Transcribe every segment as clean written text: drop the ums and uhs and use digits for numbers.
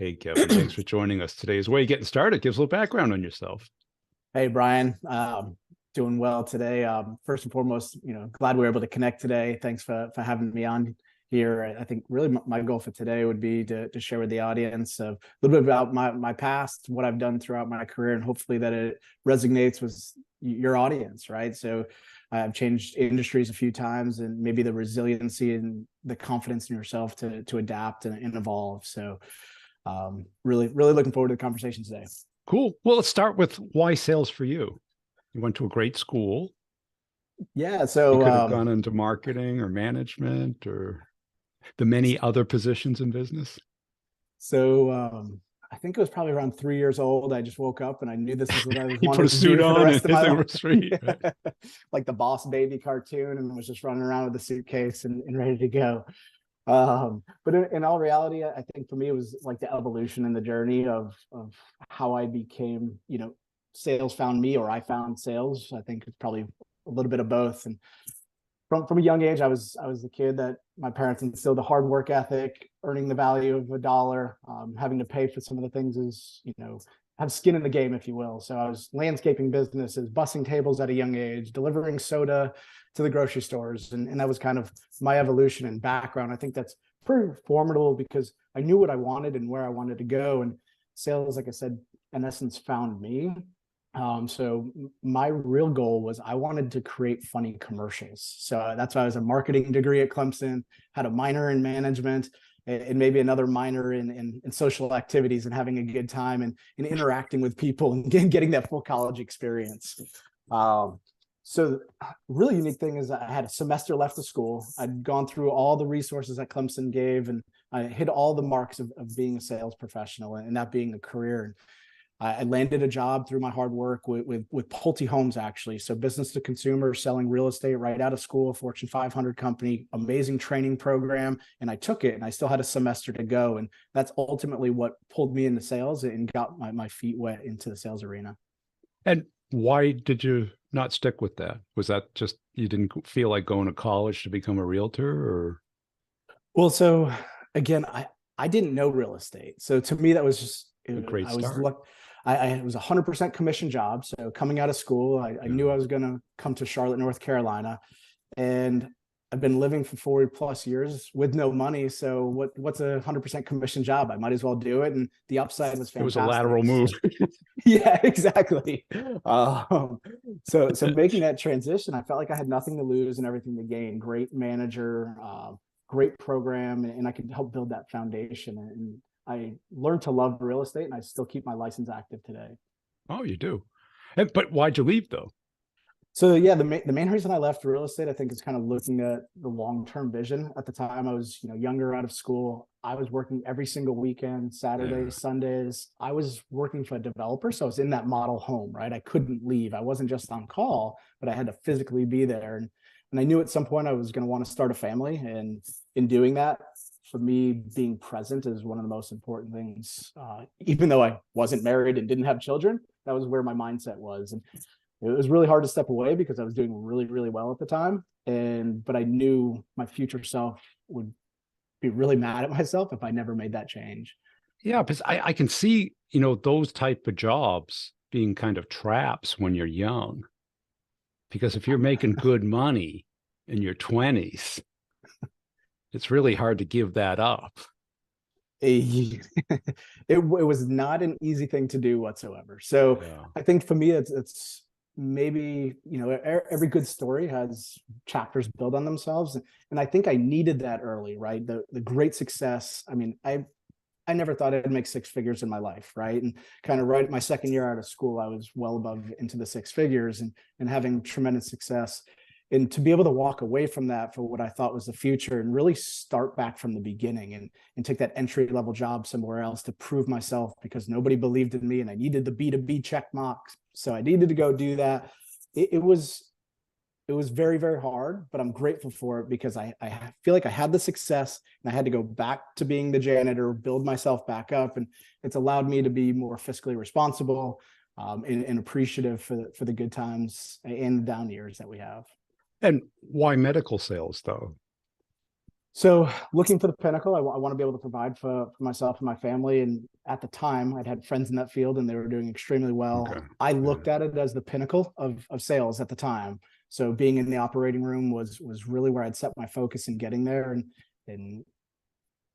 Hey, Kevin, thanks for joining us today. As a way of getting started, gives a little background on yourself. Hey, Brian. Doing well today. First and foremost, glad we were able to connect today. Thanks for having me on here. I think really my goal for today would be to share with the audience a little bit about my past, what I've done throughout my career, and hopefully that it resonates with your audience, right? So I've changed industries a few times, and maybe the resiliency and the confidence in yourself to adapt and evolve. So really looking forward to the conversation today. Cool. Well, let's start with why sales for you. You went to a great school. Yeah. You So could have gone into marketing or management or the many other positions in business. I think it was probably around 3 years old. I just woke up and I knew this is what I was He put a wanting to suit do for the on and rest of hit my the life. street. Right? Like the Boss Baby cartoon, and was just running around with a suitcase and ready to go. But in all reality, I think for me, it was like the evolution and the journey of how I became, sales found me, or I found sales. I think it's probably a little bit of both. And from a young age, I was the kid that my parents instilled a hard work ethic, earning the value of a dollar, having to pay for some of the things is, have skin in the game, if you will. So I was landscaping businesses, bussing tables at a young age, delivering soda to the grocery stores. And that was kind of my evolution and background. I think that's pretty formidable because I knew what I wanted and where I wanted to go. And sales, like I said, in essence, found me. So my real goal was I wanted to create funny commercials. So that's why I was a marketing degree at Clemson, had a minor in management, and maybe another minor in social activities and having a good time and interacting with people and getting that full college experience. So really unique thing is I had a semester left of school. I'd gone through all the resources that Clemson gave, and I hit all the marks of being a sales professional and that being a career. And I landed a job through my hard work with Pulte Homes, actually. So business to consumer, selling real estate right out of school, Fortune 500 company, amazing training program. And I took it and I still had a semester to go. And that's ultimately what pulled me into sales and got my feet wet into the sales arena. And why did you not stick with that? Was that just you didn't feel like going to college to become a realtor, or? Well, so again, I didn't know real estate. So to me, that was just, A great I was start. I was a 100% commission job. So coming out of school, I knew I was going to come to Charlotte, North Carolina, and I've been living for 40 plus years with no money. So what's a 100% commission job? I might as well do it. And the upside was It was a fantastic. lateral move. Yeah, exactly. So making that transition, I felt like I had nothing to lose and everything to gain. Great manager, great program, and I could help build that foundation. And I learned to love real estate, and I still keep my license active today. Oh, you do. But why'd you leave though? So yeah, the main reason I left real estate, I think, is kind of looking at the long-term vision. At the time, I was younger, out of school. I was working every single weekend, Yeah. Saturdays, Sundays. I was working for a developer, so I was in that model home, right? I couldn't leave. I wasn't just on call, but I had to physically be there. And I knew at some point I was going to want to start a family. And in doing that, for me, being present is one of the most important things. Even though I wasn't married and didn't have children, that was where my mindset was. And it was really hard to step away because I was doing really well at the time. But I knew my future self would be really mad at myself if I never made that change. Yeah, because I can see, those type of jobs being kind of traps when you're young. Because if you're making good money in your 20s, it's really hard to give that up. It was not an easy thing to do whatsoever. So Yeah. I think for me, it's maybe, every good story has chapters built on themselves. And I think I needed that early, right? The great success. I mean, I never thought I'd make six figures in my life, right? And kind of right at my second year out of school, I was well above into the six figures and having tremendous success. And to be able to walk away from that for what I thought was the future and really start back from the beginning and take that entry level job somewhere else to prove myself because nobody believed in me and I needed the B2B check marks. So I needed to go do that. It was very hard, but I'm grateful for it because I feel like I had the success and I had to go back to being the janitor, build myself back up. And it's allowed me to be more fiscally responsible and appreciative for the good times and the down years that we have. And why medical sales though? So looking for the pinnacle, I want to be able to provide for myself and my family. And at the time, I'd had friends in that field and they were doing extremely Okay. well. I Yeah. looked at it as the pinnacle of sales at the time. So being in the operating room was really where I'd set my focus in getting there, and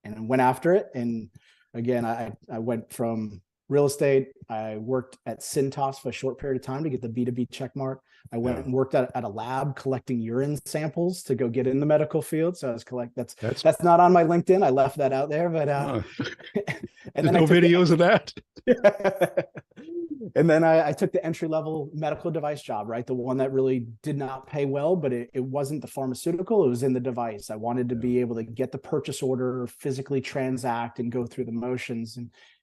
and went after it. And again, I went from real estate. I worked at Cintas for a short period of time to get the B2B check mark. I went Yeah. and worked at a lab collecting urine samples to go get in the medical field. So I was That's that's not on my LinkedIn. I left that out there, but uh, and there's then I no took the videos of that. and then I took the entry level medical device job, right? The one that really did not pay well, but it wasn't the pharmaceutical, it was in the device. I wanted to Yeah. be able to get the purchase order, physically transact and go through the motions.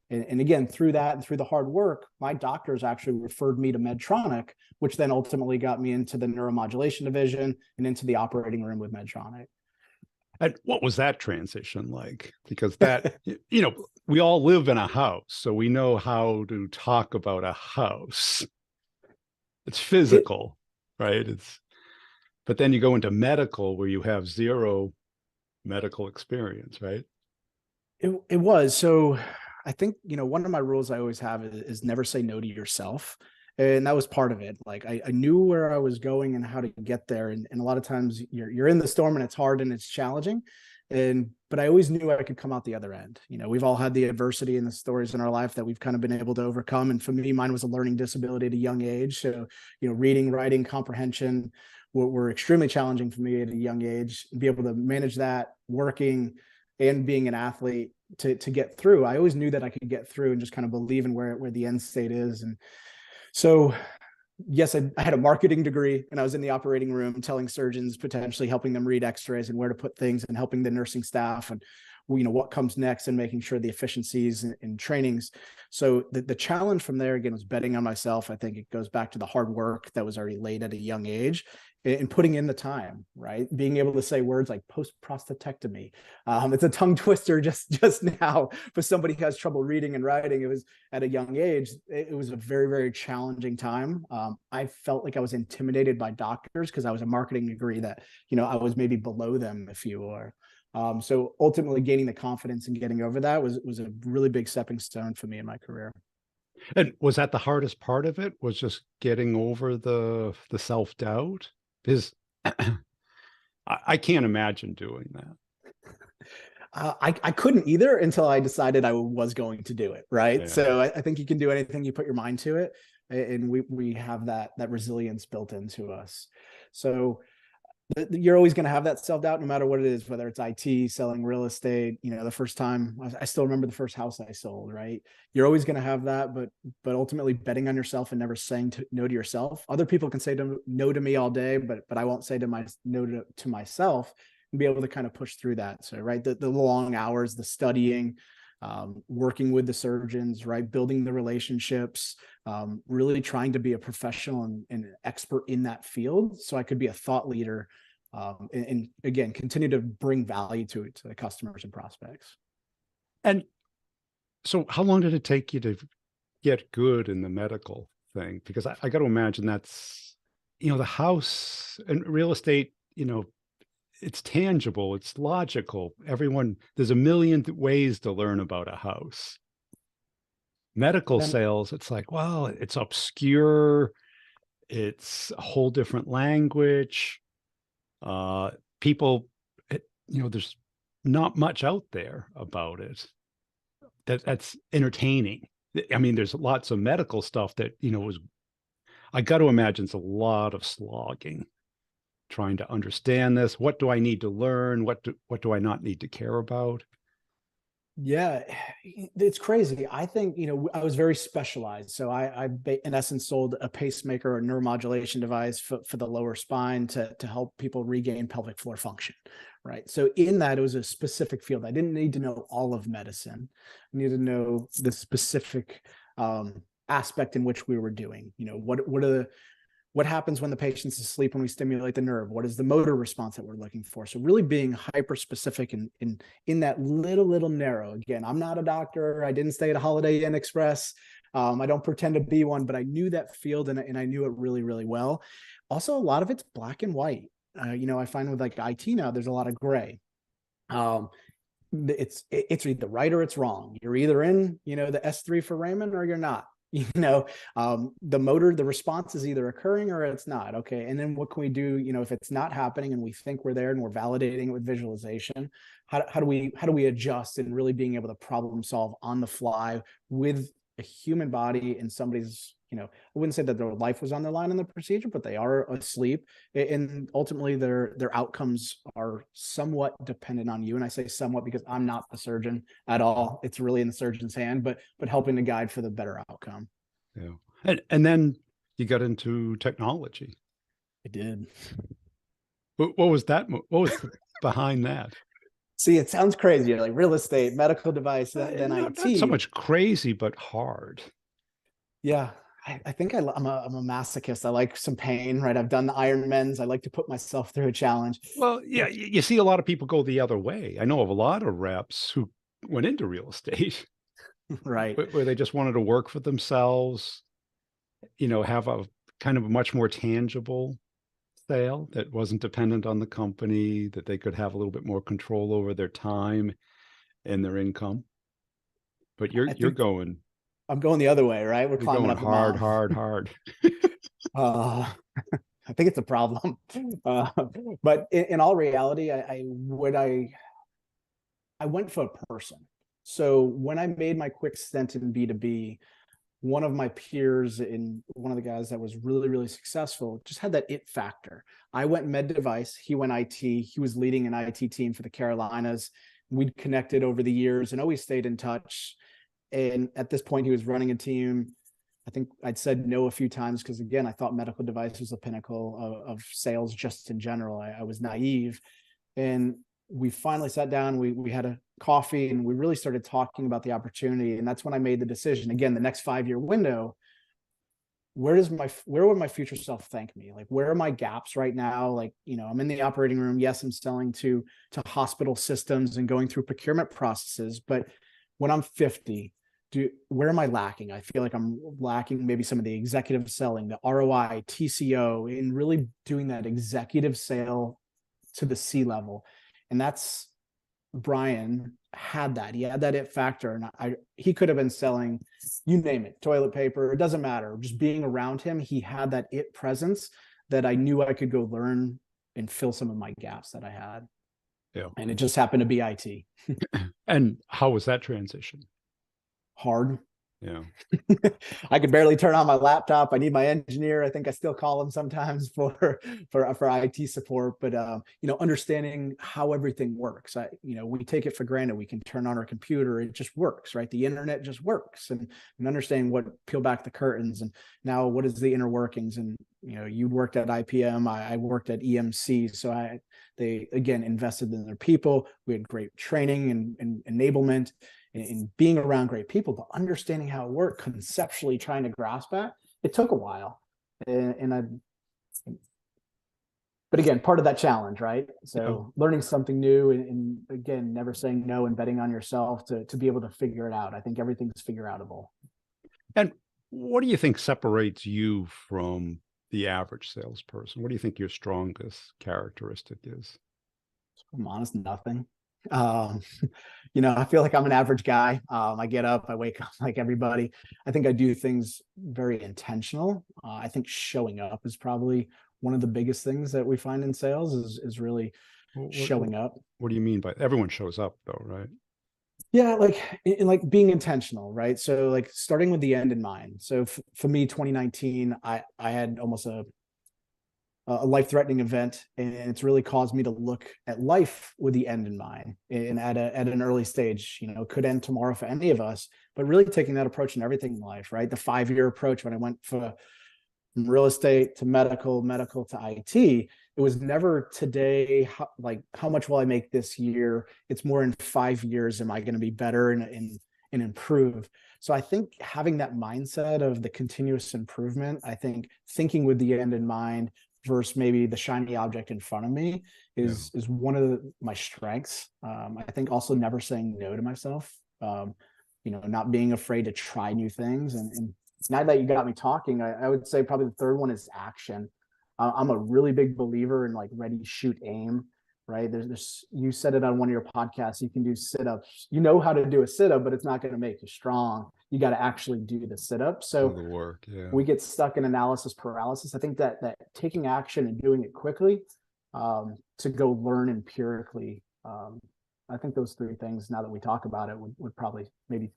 And again, through that and through the hard work, my doctors actually referred me to Medtronic, which then ultimately got me into the neuromodulation division and into the operating room with Medtronic. And what was that transition like? Because that, we all live in a house, so we know how to talk about a house. It's it, physical, right? But then you go into medical where you have zero medical experience, right? it was. So I think, one of my rules I always have is never say no to yourself. And that was part of it. Like I knew where I was going and how to get there. And a lot of times you're in the storm and it's hard and it's challenging. But I always knew I could come out the other end. We've all had the adversity and the stories in our life that we've kind of been able to overcome. And for me, mine was a learning disability at a young age. So, reading, writing, comprehension were extremely challenging for me at a young age. Be able to manage that, working and being an athlete to get through. I always knew that I could get through and just kind of believe in where the end state is. And so yes, I had a marketing degree and I was in the operating room telling surgeons, potentially helping them read x-rays and where to put things and helping the nursing staff and what comes next and making sure the efficiencies and trainings. So the challenge from there again was betting on myself. I think it goes back to the hard work that was already laid at a young age and putting in the time, right? Being able to say words like post prostatectomy. It's a tongue twister just now for somebody who has trouble reading and writing. It was at a young age. It was a very, very challenging time. I felt like I was intimidated by doctors because I was a marketing degree that, I was maybe below them, if you will. So ultimately gaining the confidence and getting over that was a really big stepping stone for me in my career. And was that the hardest part of it? Was just getting over the self-doubt? Because I can't imagine doing that. I couldn't either until I decided I was going to do it. Right. Yeah. So I think you can do anything you put your mind to it. And we have that resilience built into us. So you're always going to have that self-doubt no matter what it is, whether it's IT, selling real estate. The first time, I still remember the first house I sold, right? You're always going to have that, but ultimately betting on yourself and never saying no to yourself. Other people can say no to me all day, but I won't say no to myself and be able to kind of push through that. So right, the long hours, the studying, working with the surgeons, right, building the relationships, really trying to be a professional and an expert in that field so I could be a thought leader, and again continue to bring value to the customers and prospects. And so how long did it take you to get good in the medical thing? Because I got to imagine that's, the house and real estate, it's tangible, it's logical. There's a million ways to learn about a house. Medical Then sales, it's like, well, it's obscure, it's a whole different language. Uh, people, there's not much out there about it that's entertaining. I mean, there's lots of medical stuff that, I got to imagine it's a lot of slogging trying to understand this. What do I need to learn? What do I not need to care about? yeah, it's crazy. I think I was very specialized, so I in essence sold a pacemaker or neuromodulation device for the lower spine to help people regain pelvic floor function, right? So in that, it was a specific field. I didn't need to know all of medicine. I needed to know the specific aspect in which we were doing. What happens when the patient's asleep when we stimulate the nerve? What is the motor response that we're looking for? So really being hyper specific in that little narrow. Again, I'm not a doctor. I didn't stay at a Holiday Inn Express. I don't pretend to be one, but I knew that field and I knew it really, really well. Also, a lot of it's black and white. I find with like IT now, there's a lot of gray. Um, it's either right or it's wrong. You're either in, the S3 for Raymond or you're not. The motor, the response is either occurring or it's not. Okay. And then what can we do, if it's not happening and we think we're there and we're validating it with visualization, how do we adjust and really being able to problem solve on the fly with a human body and somebody's, I wouldn't say that their life was on their line in the procedure, but they are asleep, and ultimately their outcomes are somewhat dependent on you. And I say somewhat because I'm not the surgeon at all. It's really in the surgeon's hand, but helping to guide for the better outcome. Yeah. And then you got into technology. I did. What was that? What was behind that? See, it sounds crazy, like real estate, medical device, then Not so IT. much crazy, but hard. Yeah, I think I'm a masochist. I like some pain, right? I've done the Ironmans. I like to put myself through a challenge. Well, yeah, you see a lot of people go the other way. I know of a lot of reps who went into real estate Right. where they just wanted to work for themselves, have a kind of a much more tangible sale that wasn't dependent on the company, that they could have a little bit more control over their time and their income. But you're I you're think going I'm going the other way, right? We're you're climbing going up the hard, mountain. hard, hard. Uh, I think it's a problem. Uh, but in all reality, I went for a person. So when I made my quick stint in B2B, one of my peers and one of the guys that was really, really successful just had that it factor. I went med device, he went IT, he was leading an IT team for the Carolinas. We'd connected over the years and always stayed in touch. And at this point, he was running a team. I think I'd said no a few times because, again, I thought medical device was the pinnacle of sales just in general. I was naive. And we finally sat down, we had a coffee and we really started talking about the opportunity. And that's when I made the decision. Again, the next 5-year window, where would my future self thank me? Like, where are my gaps right now? Like, I'm in the operating room. Yes, I'm selling to hospital systems and going through procurement processes. But when I'm 50, where am I lacking? I feel like I'm lacking maybe some of the executive selling, the ROI, TCO, and really doing that executive sale to the C level. And that's Brian had that. He had that it factor. And he could have been selling, you name it, toilet paper, it doesn't matter. Just being around him, he had that it presence that I knew I could go learn and fill some of my gaps that I had. Yeah. And it just happened to be IT. And how was that transition? Hard. Yeah. I could barely turn on my laptop. I need my engineer. I think I still call him sometimes for IT support. But understanding how everything works. We take it for granted. We can turn on our computer. It just works, right? The internet just works, and understanding what peel back the curtains and now what is the inner workings. And you worked at IPM. I worked at EMC. So they again invested in their people. We had great training and enablement in being around great people, but understanding how it worked, conceptually trying to grasp that, it took a while. But again, part of that challenge, right? Yeah. So learning something new and again, never saying no and betting on yourself to be able to figure it out. I think everything's figure outable. And what do you think separates you from the average salesperson? What do you think your strongest characteristic is? I'm honest, nothing. Um, I feel like I'm an average guy. I get up, I wake up like everybody. I think I do things very intentional. I think showing up is probably one of the biggest things that we find in sales is really showing up. What do you mean by everyone shows up though, right? Yeah, like being intentional, right? So like starting with the end in mind. So for me, 2019, I had almost a life-threatening event, and it's really caused me to look at life with the end in mind and at an early stage. Could end tomorrow for any of us, but really taking that approach in everything in life, right? The 5-year approach when I went from real estate to medical to IT, it was never today, how much will I make this year? It's more in 5 years, am I going to be better and improve? So I think having that mindset of the continuous improvement, I think thinking with the end in mind versus maybe the shiny object in front of me is one of my strengths. I think also never saying no to myself, not being afraid to try new things. And now that you got me talking, I would say probably the third one is action. I'm a really big believer in like ready, shoot, aim. right? There's you said it on one of your podcasts. You can do sit-ups. You know how to do a sit-up, but it's not going to make you strong. You got to actually do the sit-up. Do So the work. Yeah. we get stuck in analysis paralysis. I think that taking action and doing it quickly, to go learn empirically. I think those three things, now that we talk about it, would probably maybe,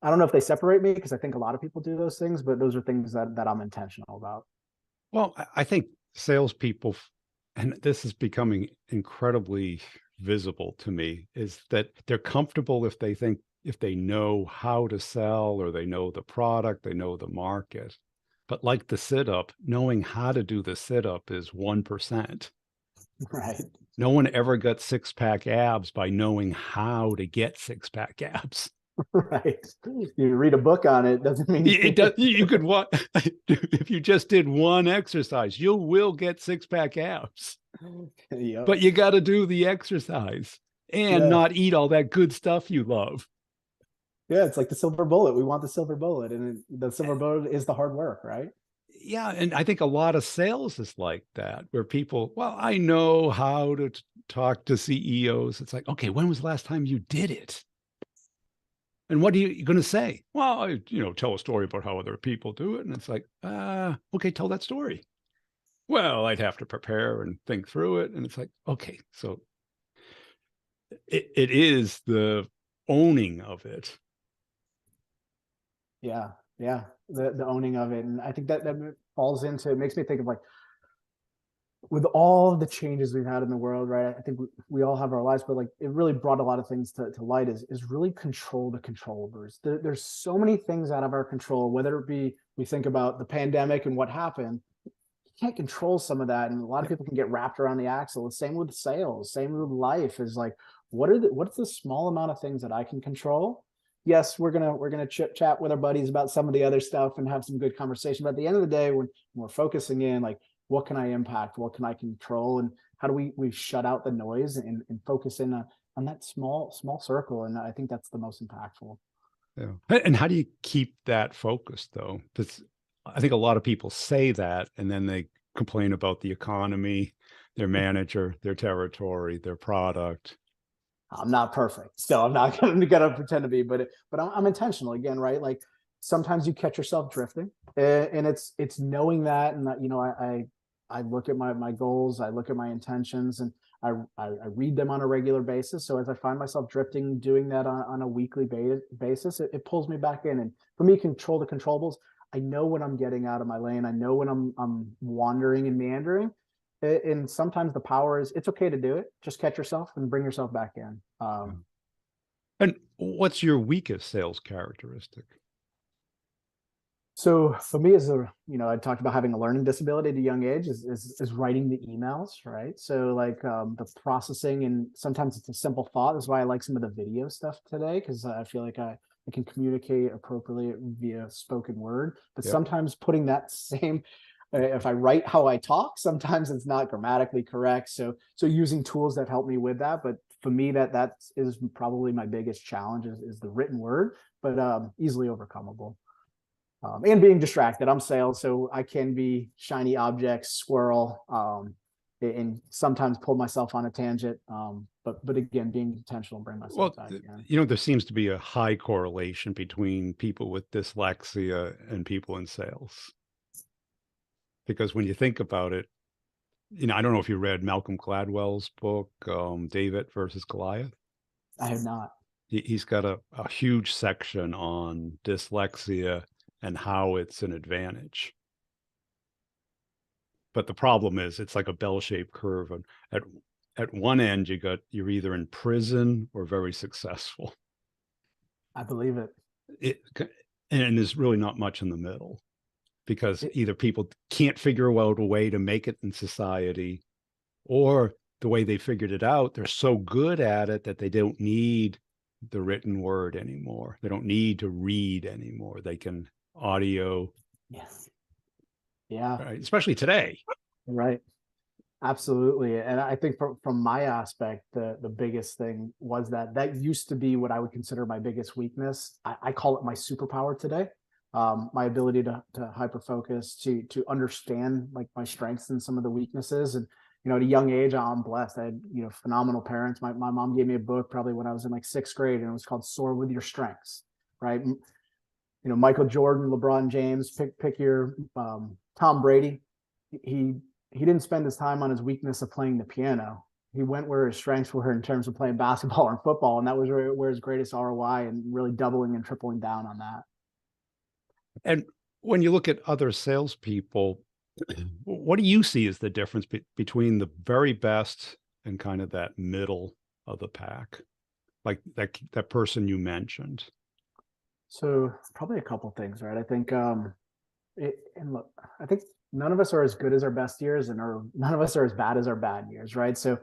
I don't know if they separate me, because I think a lot of people do those things, but those are things that I'm intentional about. Well, I think salespeople, and this is becoming incredibly visible to me, is that they're comfortable if they think, if they know how to sell, or they know the product, they know the market. But like the sit up, knowing how to do the sit up is 1%. Right. No one ever got six pack abs by knowing how to get six pack abs. Right. You read a book on it doesn't mean It does. You could what if you just did one exercise, you will get six pack abs. Yep. But you got to do the exercise and Yeah. not eat all that good stuff you love. Yeah. It's like the silver bullet. We want the silver bullet, and the silver bullet is the hard work, right? Yeah, and I think a lot of sales is like that, where people, well, I know how to talk to CEOs. It's like, okay, when was the last time you did it? And what are you going to say? Well, tell a story about how other people do it. And it's like, okay, tell that story. Well, I'd have to prepare and think through it. And it's like, okay, so it is the owning of it. Yeah. Yeah. The owning of it. And I think that falls into, it makes me think of like, with all the changes we've had in the world, right? I think we all have our lives, but like it really brought a lot of things to light, is really control the controllables. There's so many things out of our control, whether it be, we think about the pandemic and what happened. You can't control some of that. And a lot of people can get wrapped around the axle. The same with sales, same with life, is like, what's the small amount of things that I can control? Yes, we're gonna chit chat with our buddies about some of the other stuff and have some good conversation. But at the end of the day, when we're focusing in, like, what can I impact? What can I control? And how do we shut out the noise and focus in on that small circle? And I think that's the most impactful. Yeah. And how do you keep that focused though? That's, I think a lot of people say that and then they complain about the economy, their manager, their territory, their product. I'm not perfect, so I'm not gonna pretend to be, but I'm intentional again, right? Like sometimes you catch yourself drifting, and it's knowing that, and that, I look at my goals, I look at my intentions, and I read them on a regular basis. So as I find myself drifting, doing that on a weekly basis, it pulls me back in. And for me, control the controllables. I know when I'm getting out of my lane. I know when I'm wandering and meandering. And sometimes the power is, it's okay to do it. Just catch yourself and bring yourself back in. And what's your weakest sales characteristic? So for me, I talked about having a learning disability at a young age, is writing the emails, right? So like, the processing, and sometimes it's a simple thought. That's why I like some of the video stuff today, because I feel like I can communicate appropriately via spoken word. But Yep. sometimes putting that same, if I write how I talk, sometimes it's not grammatically correct. So using tools that help me with that. But for me, that is probably my biggest challenge, is the written word, but easily overcomable. And being distracted. I'm sales, so I can be shiny objects, squirrel, and sometimes pull myself on a tangent. But again, being intentional, bring myself Well, back in. there seems to be a high correlation between people with dyslexia and people in sales. Because when you think about it, I don't know if you read Malcolm Gladwell's book, David versus Goliath. I have not. He's got a huge section on dyslexia and how it's an advantage. But the problem is it's like a bell-shaped curve. And at one end, you're either in prison or very successful. I believe it. And there's really not much in the middle, because It either people can't figure out a way to make it in society, or the way they figured it out, they're so good at it that they don't need the written word anymore. They don't need to read anymore. They can audio. Yes. Yeah. Right? Especially today. Right. Absolutely. And I think from my aspect, the biggest thing was that used to be what I would consider my biggest weakness. I call it my superpower today. My ability to hyper focus, to understand like my strengths and some of the weaknesses. And at a young age, I'm blessed. I had, phenomenal parents. My mom gave me a book probably when I was in like sixth grade, and it was called Soar with Your Strengths, right? Michael Jordan, LeBron James, pick your Tom Brady. He didn't spend his time on his weakness of playing the piano. He went where his strengths were in terms of playing basketball and football, and that was where his greatest ROI, and really doubling and tripling down on that. And when you look at other salespeople, what do you see as the difference between the very best and kind of that middle of the pack, like that person you mentioned? So probably a couple things, right? I think, and look, I think none of us are as good as our best years, and none of us are as bad as our bad years, right? So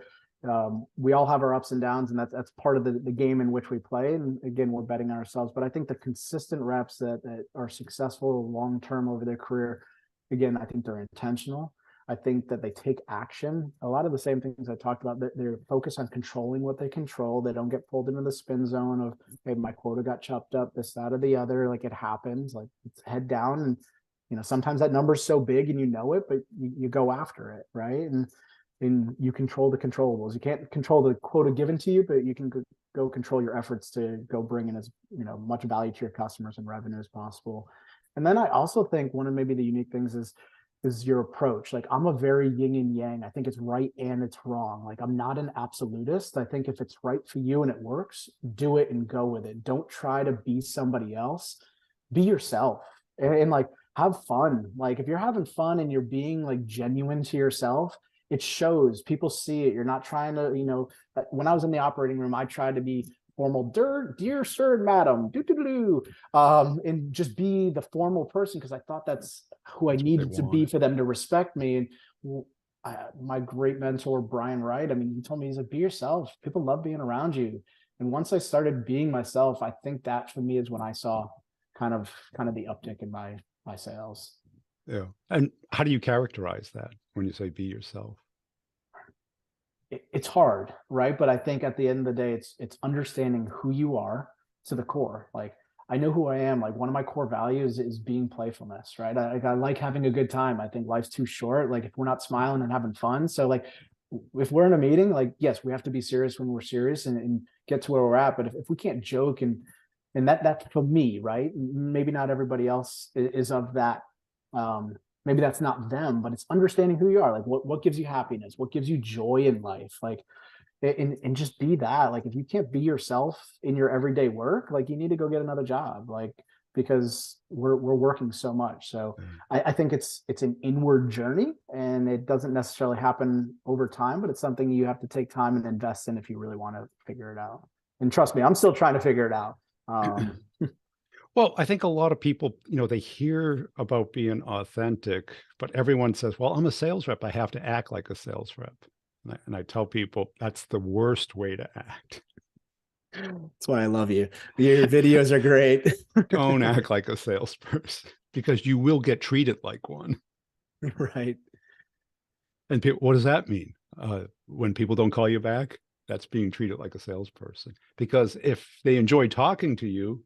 we all have our ups and downs, and that's part of the game in which we play. And again, we're betting on ourselves. But I think the consistent reps that are successful long term over their career, again, I think they're intentional. I think that they take action. A lot of the same things I talked about. They're focused on controlling what they control. They don't get pulled into the spin zone of, hey, my quota got chopped up, this, that, or the other. Like, it happens. Like, it's head down, and sometimes that number's so big and it, but you go after it, right? And you control the controllables. You can't control the quota given to you, but you can go control your efforts to go bring in as much value to your customers and revenue as possible. And then I also think one of maybe the unique things is your approach. Like, I'm a very yin and yang. I think it's right and it's wrong. Like, I'm not an absolutist. I think if it's right for you and it works, do it and go with it. Don't try to be somebody else. Be yourself, and like, have fun. Like, if you're having fun and you're being like genuine to yourself, it shows. People see it. You're not trying to, when I was in the operating room, I tried to be formal, dear sir and madam, and just be the formal person, because I thought that's who I needed to be for them to respect me. And my great mentor, Brian Wright, I mean, he told me, he's like, be yourself. People love being around you. And once I started being myself, I think that for me is when I saw kind of the uptick in my sales. Yeah. And how do you characterize that when you say be yourself? It's hard, right? But I think at the end of the day, it's understanding who you are to the core. Like, I know who I am. Like, one of my core values is being playfulness, right? I like having a good time. I think life's too short. Like, if we're not smiling and having fun. So like, if we're in a meeting, like, yes, we have to be serious when we're serious and get to where we're at. But if we can't joke and that's for me, right? Maybe not everybody else is of that. Maybe that's not them, but it's understanding who you are. Like, what gives you happiness? What gives you joy in life? Like, and just be that. Like, if you can't be yourself in your everyday work, like, you need to go get another job. Like, because we're working so much. So I think it's an inward journey, and it doesn't necessarily happen over time, but it's something you have to take time and invest in if you really want to figure it out. And trust me, I'm still trying to figure it out. Well, I think a lot of people, they hear about being authentic, but everyone says, well, I'm a sales rep. I have to act like a sales rep. And I tell people that's the worst way to act. That's why I love you. Your videos are great. Don't act like a salesperson, because you will get treated like one. Right. And what does that mean? When people don't call you back, that's being treated like a salesperson. Because if they enjoy talking to you,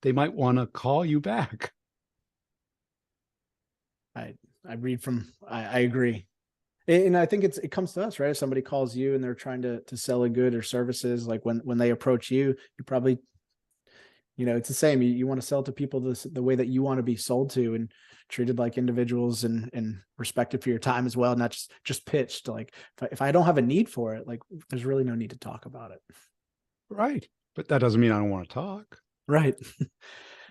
they might want to call you back. I agree. And I think it comes to us, right? If somebody calls you and they're trying to sell a good or services, like when they approach you, you probably, it's the same. You want to sell to people the way that you want to be sold to, and treated like individuals, and respected for your time as well, not just pitched. Like, if I don't have a need for it, like, there's really no need to talk about it. Right. But that doesn't mean I don't want to talk. Right.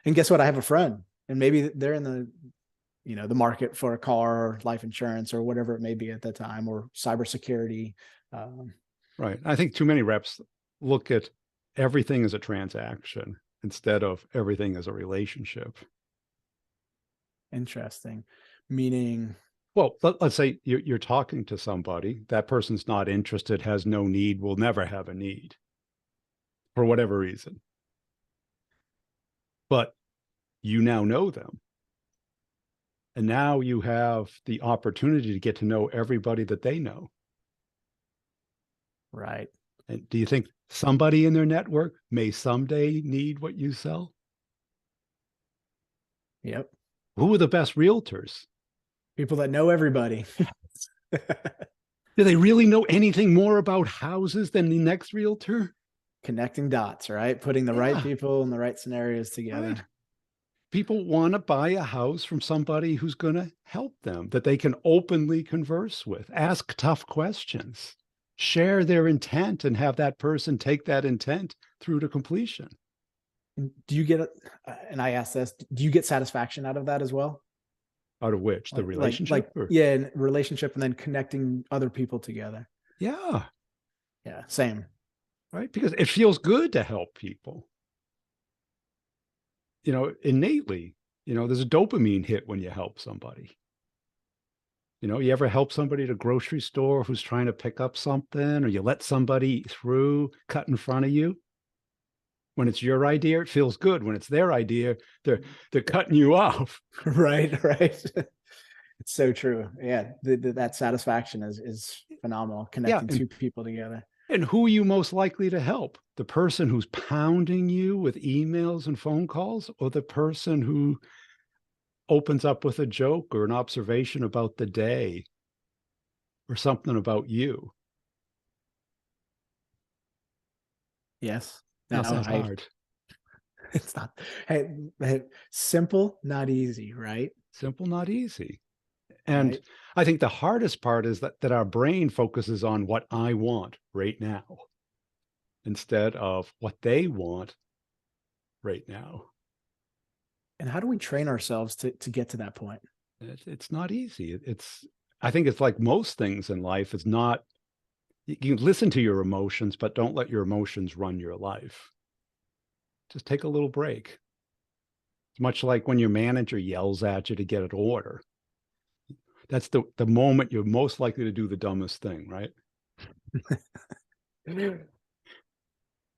And guess what? I have a friend, and maybe they're in the market for a car or life insurance or whatever it may be at that time, or cybersecurity. Right. I think too many reps look at everything as a transaction instead of everything as a relationship. Interesting. Meaning? Well, let's say you're talking to somebody, that person's not interested, has no need, will never have a need for whatever reason. But you now know them. And now you have the opportunity to get to know everybody that they know. Right. And do you think somebody in their network may someday need what you sell? Yep. Who are the best realtors? People that know everybody. Do they really know anything more about houses than the next realtor? Connecting dots, right? Putting the right Yeah, people in the right scenarios right. together. People want to buy a house from somebody who's going to help them, that they can openly converse with, ask tough questions, share their intent, and have that person take that intent through to completion. Do you get, and I ask this, do you get satisfaction out of that as well? Out of which? The relationship? Or, Yeah, and relationship and then connecting other people together. yeah, Yeah, same. right. Because it feels good to help people, innately. There's a dopamine hit when you help somebody. You ever help somebody at a grocery store who's trying to pick up something, or you let somebody through, cut in front of you? When it's your idea, it feels good. When it's their idea, they're cutting you off. Right, right. It's so true. Yeah, that satisfaction is phenomenal. Yeah, Connecting two people together. and who are you most likely to help? The person who's pounding you with emails and phone calls, or the person who opens up with a joke or an observation about the day or something about you? Yes. No, How's that I. hard? It's not. Hey, hey, simple, not easy, right? Simple, not easy. And Right. I think the hardest part is that our brain focuses on what I want right now instead of what they want right now. And how do we train ourselves to get to that point? It's not easy. I think it's like most things in life. It's not, you can listen to your emotions, but don't let your emotions run your life. Just take a little break. It's much like when your manager yells at you to get an order. That's the moment you're most likely to do the dumbest thing, right?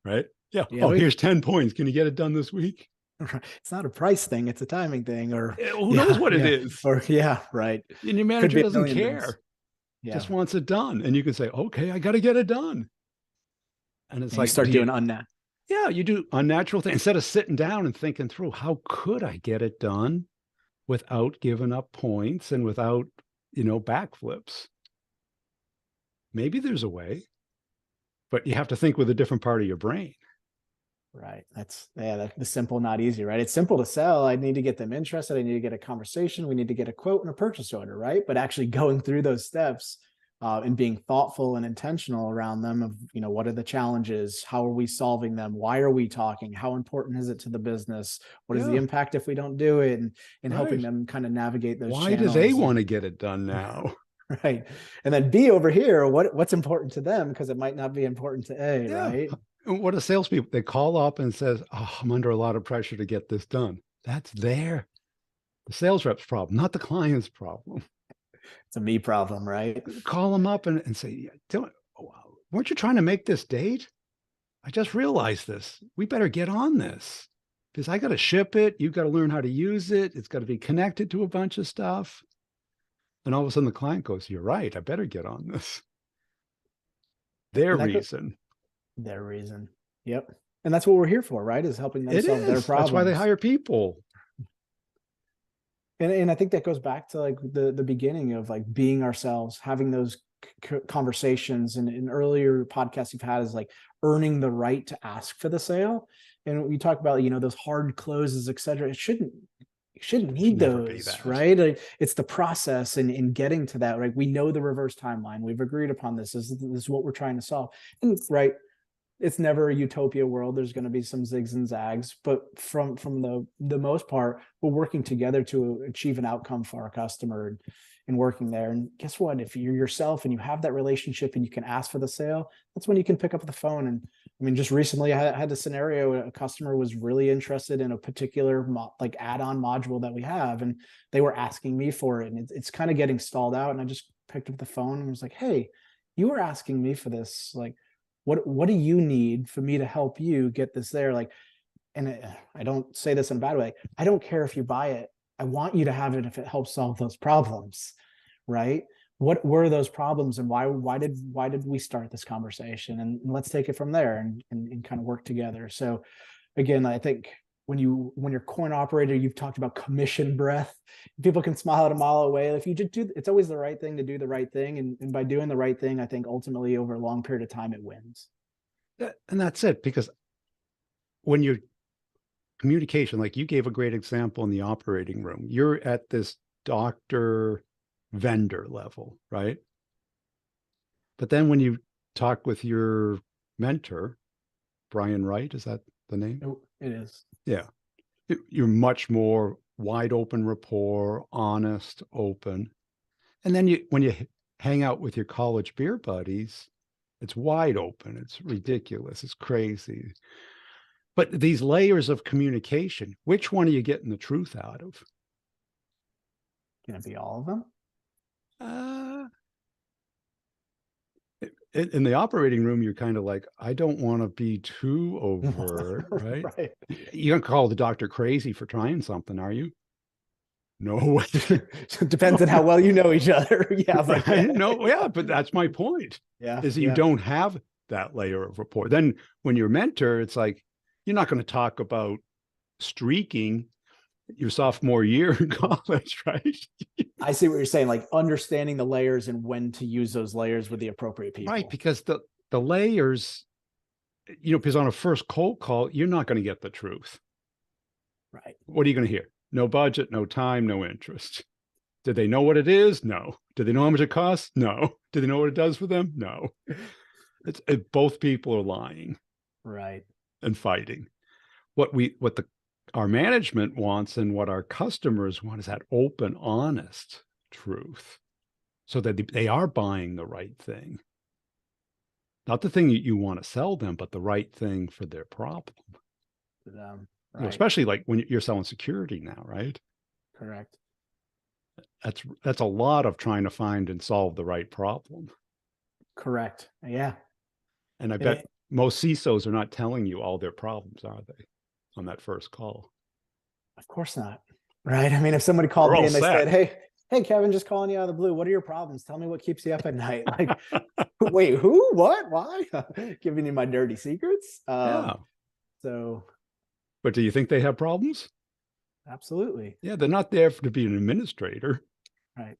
Right? Yeah. Yeah, Oh, here's 10 points. Can you get it done this week? it's not a price thing; it's a timing thing. Or Who knows yeah, what it yeah, is? or yeah, right. And your Could manager be a doesn't million things. care, just Yeah, wants it done. And you can say, okay, I got to get it done. And it's and you like, start doing unnat. yeah, you do unnatural things instead of sitting down and thinking through, how could I get it done without giving up points and without, backflips? Maybe there's a way, but you have to think with a different part of your brain. Right. That's the simple, not easy, right? It's simple to sell. I need to get them interested. I need to get a conversation. We need to get a quote and a purchase order, right? But actually going through those steps and being thoughtful and intentional around them of, what are the challenges? How are we solving them? Why are we talking? How important is it to the business? What is the Yeah, impact if we don't do it? And helping right. them kind of navigate those Why do they channels want and to get it done now? right. And then B over here, what's important to them because it might not be important to A, Yeah. right? What do salespeople? They call up and says, "Oh, I'm under a lot of pressure to get this done." That's the sales rep's problem, not the client's problem. It's a me problem, right? Call them up and say, weren't you trying to make this date? I just realized this. We better get on this because I got to ship it. You've got to learn how to use it. It's got to be connected to a bunch of stuff. And all of a sudden the client goes, you're right. I better get on this. Their And that go, reason. their reason. Yep. And that's what we're here for, right? Is helping them It solve their is. That's why they problems. hire people. And I think that goes back to like the beginning of like being ourselves, having those conversations. And in earlier podcasts you've had is like earning the right to ask for the sale. And we talk about, those hard closes, et cetera. It shouldn't Should need never be those, that. right? It's the process and in getting to that, right? We know the reverse timeline. We've agreed upon this is what we're trying to solve. And it's never a utopia world. There's going to be some zigs and zags, but from the most part, we're working together to achieve an outcome for our customer and working there. And guess what? If you're yourself and you have that relationship and you can ask for the sale, that's when you can pick up the phone. And I mean, just recently I had a scenario, a customer was really interested in a particular like add-on module that we have, and they were asking me for it. And it's kind of getting stalled out. And I just picked up the phone and was like, hey, you were asking me for this. Like, what do you need for me to help you get this there? Like, and I don't say this in a bad way. I don't care if you buy it. I want you to have it if it helps solve those problems, right? What were those problems and why did we start this conversation? And let's take it from there and kind of work together. So again, I think when you're coin operator, you've talked about commission breath. People can smile at a mile away. If you just do, it's always the right thing to do the right thing. And by doing the right thing, I think ultimately over a long period of time, it wins. And that's it. Because when you're communication, like you gave a great example in the operating room, you're at this doctor vendor level, right? But then when you talk with your mentor, Brian Wright, is that the name? It is. Yeah. You're much more wide open rapport, honest, open. And then when you hang out with your college beer buddies, it's wide open. It's ridiculous. It's crazy. But these layers of communication, which one are you getting the truth out of? Can it be all of them? Uh, in the operating room, you're kind of like, I don't want to be too overt, right? Right. You don't call the doctor crazy for trying something, are you? No. It depends on how well you know each other. Yeah, but Right? No, yeah, but that's my point. yeah, Is that you yeah. don't have that layer of rapport. Then when you're a mentor, it's like you're not going to talk about streaking your sophomore year in college, right? I see what you're saying, like understanding the layers and when to use those layers with the appropriate people. Right, because the layers, because on a first cold call, you're not going to get the truth. Right. What are you going to hear? No budget, no time, no interest. Did they know what it is? No. Do they know how much it costs? No. Do they know what it does for them? No. Both people are lying. Right. And fighting. What our management wants and what our customers want is that open, honest truth, so that they are buying the right thing, not the thing you want to sell them, but the right thing for their problem. Right. Especially like when you're selling security now, right? Correct. That's a lot of trying to find and solve the right problem. Correct. Yeah. And I bet most CISOs are not telling you all their problems, are they, on that first call? Of course not. Right. I mean, if somebody called me and they said, hey, Kevin, just calling you out of the blue. What are your problems? Tell me what keeps you up at night. Like, wait, who? What? Why? Giving you my dirty secrets. Yeah. So. But do you think they have problems? Absolutely. Yeah, they're not there to be an administrator. Right.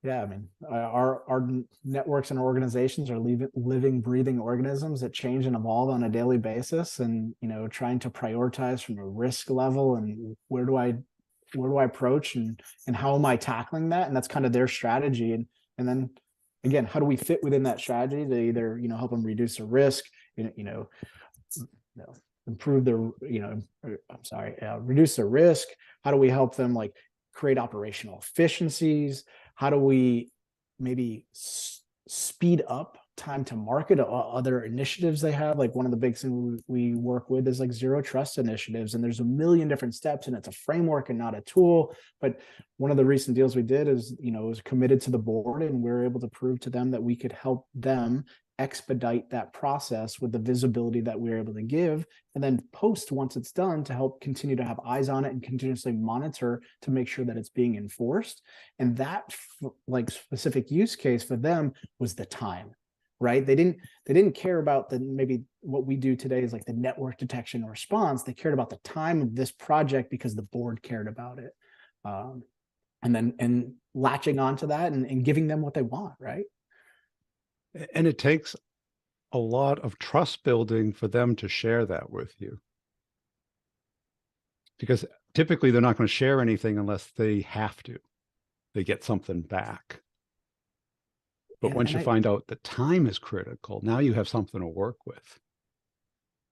Yeah, I mean, our networks and organizations are living, breathing organisms that change and evolve on a daily basis, and trying to prioritize from a risk level and where do I approach and how am I tackling that, and that's kind of their strategy, and then again, how do we fit within that strategy to either help them reduce the risk, improve their reduce the risk. How do we help them like create operational efficiencies? How do we maybe speed up time to market other initiatives they have? Like one of the big things we work with is like zero trust initiatives, and there's a million different steps, and it's a framework and not a tool. But one of the recent deals we did is was committed to the board, and we were able to prove to them that we could help them expedite that process with the visibility that we're able to give, and then post once it's done to help continue to have eyes on it and continuously monitor to make sure that it's being enforced. And that like specific use case for them was the time, right? They didn't care about maybe what we do today is like the network detection and response. They cared about the time of this project because the board cared about it. And latching onto that and giving them what they want, right? And it takes a lot of trust building for them to share that with you. Because typically they're not going to share anything unless they have to. They get something back. But once you find out the time is critical, now you have something to work with.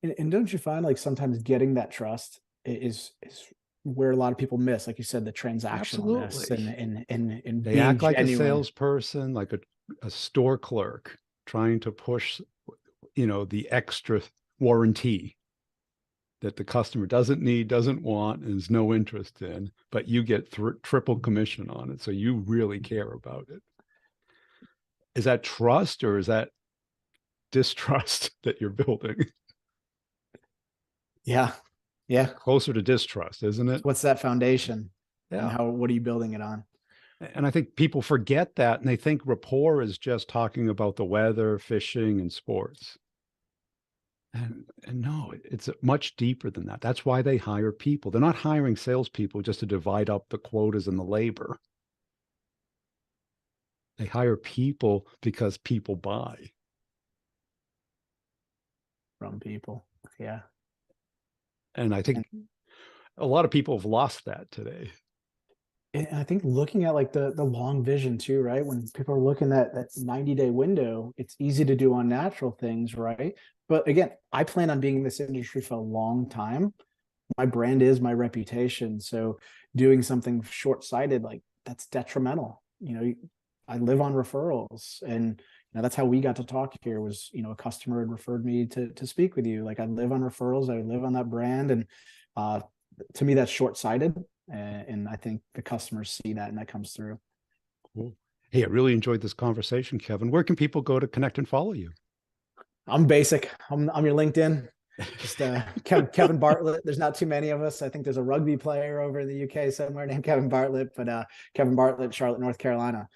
And don't you find like sometimes getting that trust is where a lot of people miss, like you said, the transactionalness and they being act like genuine. a salesperson, like a store clerk trying to push, the extra warranty that the customer doesn't need, doesn't want, and has no interest in, but you get triple commission on it. So you really care about it. Is that trust or is that distrust that you're building? Yeah. Yeah. Closer to distrust, isn't it? What's that foundation? Yeah. And what are you building it on? And I think people forget that, and they think rapport is just talking about the weather, fishing, and sports. And no, it's much deeper than that. That's why they hire people. They're not hiring salespeople just to divide up the quotas and the labor. They hire people because people buy. From people. Yeah. And I think And a lot of people have lost that today. and I think looking at like the long vision too, right? When people are looking at that 90-day window, it's easy to do unnatural things, right? But again, I plan on being in this industry for a long time. My brand is my reputation. So doing something short-sighted, like that's detrimental. I live on referrals, and that's how we got to talk here was, a customer had referred me to speak with you. Like I live on referrals, I live on that brand. And uh, to me, that's short-sighted. And I think the customers see that and that comes through. Cool. Hey, I really enjoyed this conversation, Kevin. Where can people go to connect and follow you? I'm basic. I'm your LinkedIn. Just Kevin Bartlett. There's not too many of us. I think there's a rugby player over in the UK somewhere named Kevin Bartlett, but Kevin Bartlett, Charlotte, North Carolina.